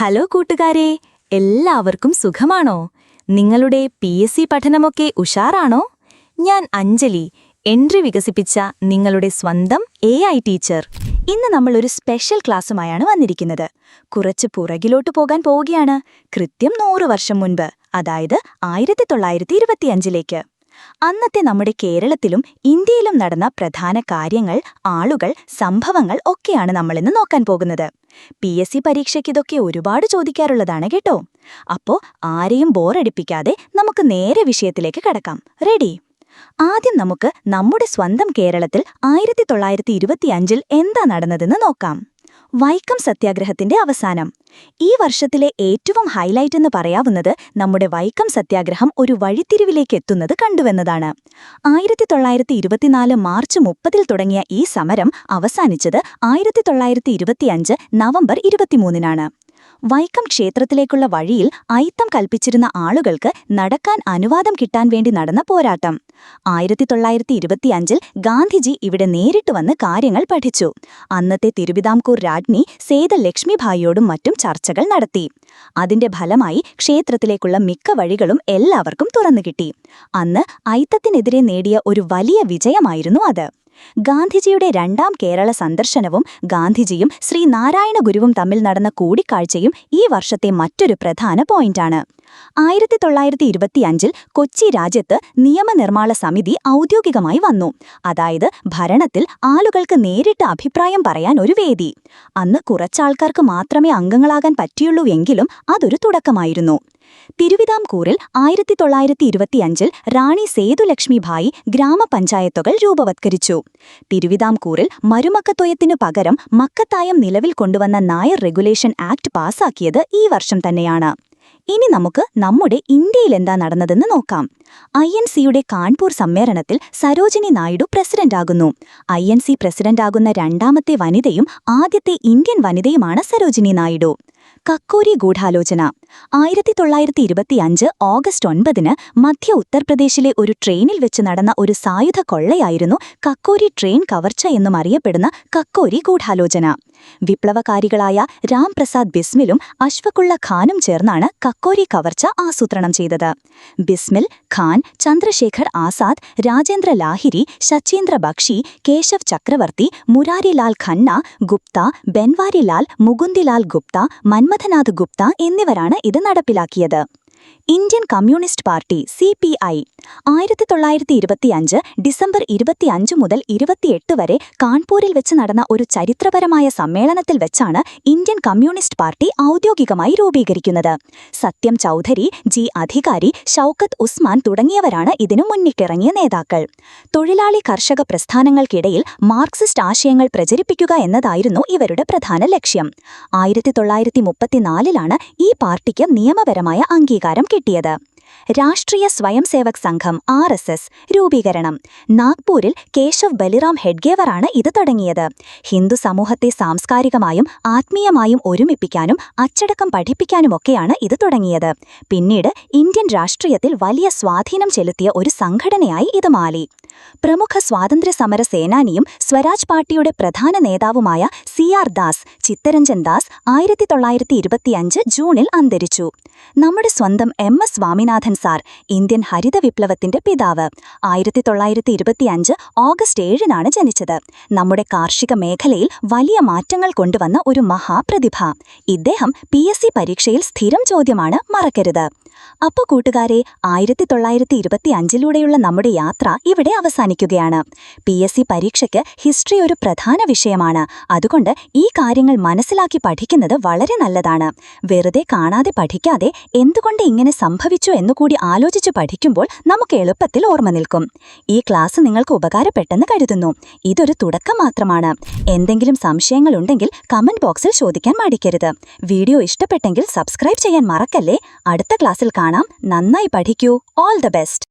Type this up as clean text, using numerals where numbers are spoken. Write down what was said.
Hello കൂട്ടുകാരെ, എല്ലാവർക്കും സുഖമാണോ? നിങ്ങളുടെ PSC പഠനമൊക്കെ ഉഷാറാണോ? ഞാൻ അഞ്ജലി, എൻട്രി വികസിപ്പിച്ച നിങ്ങളുടെ സ്വന്തം AI ടീച്ചർ. ഇന്ന് നമ്മളൊരു സ്പെഷ്യൽ ക്ലാസ്സുമായാണ് വന്നിരിക്കുന്നത്. കുറച്ച് പുറകിലോട്ട് പോകാൻ പോവുകയാണ്, കൃത്യം 100 വർഷം മുൻപ്, അതായത് 1925ലേക്ക്. അന്നത്തെ നമ്മുടെ കേരളത്തിലും ഇന്ത്യയിലും നടന്ന പ്രധാന കാര്യങ്ങൾ, ആളുകൾ, സംഭവങ്ങൾ ഒക്കെയാണ് നമ്മളിന്ന് നോക്കാൻ പോകുന്നത്. PSC പരീക്ഷയ്ക്ക് ഇതൊക്കെ ഒരുപാട് ചോദിക്കാറുള്ളതാണ് കേട്ടോ. അപ്പോ ആരെയും ബോറടിപ്പിക്കാതെ നമുക്ക് നേരെ വിഷയത്തിലേക്ക് കടക്കാം. റെഡി? ആദ്യം നമുക്ക് നമ്മുടെ സ്വന്തം കേരളത്തിൽ 1925 എന്താ നടന്നതെന്ന് നോക്കാം. വൈക്കം സത്യാഗ്രഹത്തിന്റെ അവസാനം. ഈ വർഷത്തിലെ ഏറ്റവും ഹൈലൈറ്റ് എന്ന് പറയാവുന്നത് നമ്മുടെ വൈക്കം സത്യാഗ്രഹം ഒരു വഴിത്തിരിവിലേക്ക് എത്തുന്നത് കണ്ടുവെന്നതാണ്. 1924 മാർച്ച് 30 തുടങ്ങിയ ഈ സമരം അവസാനിച്ചത് 1925 നവംബർ 23-നാണ്. വൈക്കം ക്ഷേത്രത്തിലേക്കുള്ള വഴിയിൽ അയിത്തം കൽപ്പിച്ചിരുന്ന ആളുകൾക്ക് നടക്കാൻ അനുവാദം കിട്ടാൻ വേണ്ടി നടന്ന പോരാട്ടം. 1925 ഗാന്ധിജി ഇവിടെ നേരിട്ട് വന്ന് കാര്യങ്ങൾ പഠിച്ചു. അന്നത്തെ തിരുവിതാംകൂർ രാജ്ഞി സേത ലക്ഷ്മിഭായിയോടും മറ്റും ചർച്ചകൾ നടത്തി. അതിന്റെ ഫലമായി ക്ഷേത്രത്തിലേക്കുള്ള മിക്ക വഴികളും എല്ലാവർക്കും തുറന്നുകിട്ടി. അന്ന് അയിത്തത്തിനെതിരെ നേടിയ ഒരു വലിയ വിജയമായിരുന്നു അത്. ഗാന്ധിജിയുടെ രണ്ടാം കേരള സന്ദർശനവും ഗാന്ധിജിയും ശ്രീ നാരായണ ഗുരുവും തമ്മിൽ നടന്ന കൂടിക്കാഴ്ചയും ഈ വർഷത്തെ മറ്റൊരു പ്രധാന പോയിന്റാണ്. 1925 കൊച്ചി രാജ്യത്ത് നിയമനിർമ്മാണ സമിതി ഔദ്യോഗികമായി വന്നു. അതായത് ഭരണത്തിൽ ആളുകൾക്ക് നേരിട്ട് അഭിപ്രായം പറയാൻ ഒരു വേദി. അന്ന് കുറച്ചാൾക്കാർക്ക് മാത്രമേ അംഗങ്ങളാകാൻ പറ്റിയുള്ളൂ എങ്കിലും അതൊരു തുടക്കമായിരുന്നു. തിരുവിതാംകൂറിൽ 1925 റാണി സേതുലക്ഷ്മിഭായി ഗ്രാമപഞ്ചായത്തുകൾ രൂപവത്കരിച്ചു. തിരുവിതാംകൂറിൽ മരുമക്കത്വയത്തിനു പകരം മക്കത്തായം നിലവിൽ കൊണ്ടുവന്ന നായർ റെഗുലേഷൻ ആക്ട് പാസാക്കിയത് ഈ വർഷം തന്നെയാണ്. ഇനി നമുക്ക് നമ്മുടെ ഇന്ത്യയിൽ എന്താ നടന്നതെന്ന് നോക്കാം. INCയുടെ കാൺപൂർ സമ്മേളനത്തിൽ സരോജിനി നായിഡു പ്രസിഡന്റാകുന്നു. INC പ്രസിഡന്റാകുന്ന രണ്ടാമത്തെ വനിതയും ആദ്യത്തെ ഇന്ത്യൻ വനിതയുമാണ് സരോജിനി നായിഡു. കക്കോരി ഗൂഢാലോചന. 1925 ഓഗസ്റ്റ് 9 മധ്യ ഉത്തർപ്രദേശിലെ ഒരു ട്രെയിനിൽ വെച്ച് നടന്ന ഒരു സായുധ കൊള്ളയായിരുന്നു കക്കോരി ട്രെയിൻ കവർച്ച എന്നും അറിയപ്പെടുന്ന കക്കോരി ഗൂഢാലോചന. വിപ്ലവകാരികളായ രാം പ്രസാദ് ബിസ്മിലും അഷ്ഫഖുള്ള ഖാനും ചേർന്നാണ് കക്കോരി കവർച്ച ആസൂത്രണം ചെയ്തത്. ബിസ്മിൽ, ഖാൻ, ചന്ദ്രശേഖർ ആസാദ്, രാജേന്ദ്ര ലാഹിരി, ശചീന്ദ്ര ബക്ഷി, കേശവ് ചക്രവർത്തി, മുരാരിലാൽ ഖന്ന, ഗുപ്ത, ബൻവാരിലാൽ, മുകുന്ദിലാൽ ഗുപ്ത, മന്മഥനാഥ് ഗുപ്ത എന്നിവരാണ് ഇത് നടപ്പിലാക്കിയത്. Indian communist party CPI 1925 December 25 മുതൽ 28 വരെ കാൺപൂരിൽ വെച്ച് നടന്ന ഒരു ചരിത്രപരമായ സമ്മേളനത്തിൽ വെച്ചാണ് ഇന്ത്യൻ കമ്മ്യൂണിസ്റ്റ് പാർട്ടി ഔദ്യോഗികമായി രൂപീകരിക്കുന്നത്. സത്യം ചൗധരി, G അധികാരി, ഷൗക്കത്ത് ഉസ്മാൻ തുടങ്ങിയവരാണ് ഇതിനു മുന്നിട്ടിറങ്ങിയ നേതാക്കൾ. തൊഴിലാളി കർഷക പ്രസ്ഥാനങ്ങൾക്കിടയിൽ മാർക്സിസ്റ്റ് ആശയങ്ങൾ പ്രചരിപ്പിക്കുക എന്നതായിരുന്നു ഇവരുടെ പ്രധാന ലക്ഷ്യം. 1934 ഈ പാർട്ടിക്ക് നിയമപരമായ അംഗീകാരം കിട്ടിയത്. രാഷ്ട്രീയ സ്വയംസേവക് സംഘം RSS രൂപീകരണം. നാഗ്പൂരിൽ കേശവ് ബലിറാം ഹെഡ്ഗേവറാണ് ഇത് തുടങ്ങിയത്. ഹിന്ദു സമൂഹത്തെ സാംസ്കാരികമായും ആത്മീയമായും ഒരുമിപ്പിക്കാനും അച്ചടക്കം പഠിപ്പിക്കാനുമൊക്കെയാണ് ഇത് തുടങ്ങിയത്. പിന്നീട് ഇന്ത്യൻ രാഷ്ട്രീയത്തിൽ വലിയ സ്വാധീനം ചെലുത്തിയ ഒരു സംഘടനയായി ഇത് മാറി. പ്രമുഖ സ്വാതന്ത്ര്യ സമര സേനാനിയും സ്വരാജ് പാർട്ടിയുടെ പ്രധാന നേതാവുമായ CR ദാസ്, ചിത്തരഞ്ജൻ ദാസ് 1925 ജൂണിൽ അന്തരിച്ചു. നമ്മുടെ സ്വന്തം MS സ്വാമിനാഥൻ സാർ, ഇന്ത്യൻ ഹരിത വിപ്ലവത്തിന്റെ പിതാവ്, 1925 ഓഗസ്റ്റ് 7-നാണ് ജനിച്ചത്. നമ്മുടെ കാർഷിക മേഖലയിൽ വലിയ മാറ്റങ്ങൾ കൊണ്ടുവന്ന ഒരു മഹാപ്രതിഭ. ഇദ്ദേഹം PSC പരീക്ഷയിൽ സ്ഥിരം ചോദ്യമാണ്, മറക്കരുത്. അപ്പോൾ കൂട്ടുകാരെ, 1925 നമ്മുടെ യാത്ര ഇവിടെ അവസാനിക്കുകയാണ്. PSC പരീക്ഷയ്ക്ക് ഹിസ്റ്ററി ഒരു പ്രധാന വിഷയമാണ്. അതുകൊണ്ട് ഈ കാര്യങ്ങൾ മനസ്സിലാക്കി പഠിക്കുന്നത് വളരെ നല്ലതാണ്. വെറുതെ കാണാതെ പഠിക്കാതെ എന്തുകൊണ്ട് ഇങ്ങനെ സംഭവിച്ചു എന്നുകൂടി ആലോചിച്ച് പഠിക്കുമ്പോൾ നമുക്ക് എളുപ്പത്തിൽ ഓർമ്മ നിൽക്കും. ഈ ക്ലാസ് നിങ്ങൾക്ക് ഉപകാരപ്പെട്ടെന്ന് കരുതുന്നു. ഇതൊരു തുടക്കം മാത്രമാണ്. എന്തെങ്കിലും സംശയങ്ങളുണ്ടെങ്കിൽ കമന്റ് ബോക്സിൽ ചോദിക്കാൻ മടിക്കരുത്. വീഡിയോ ഇഷ്ടപ്പെട്ടെങ്കിൽ സബ്സ്ക്രൈബ് ചെയ്യാൻ മറക്കല്ലേ. അടുത്ത ക്ലാസ്സിൽ കാണാം. നന്നായി പഠിക്കൂ. All the best.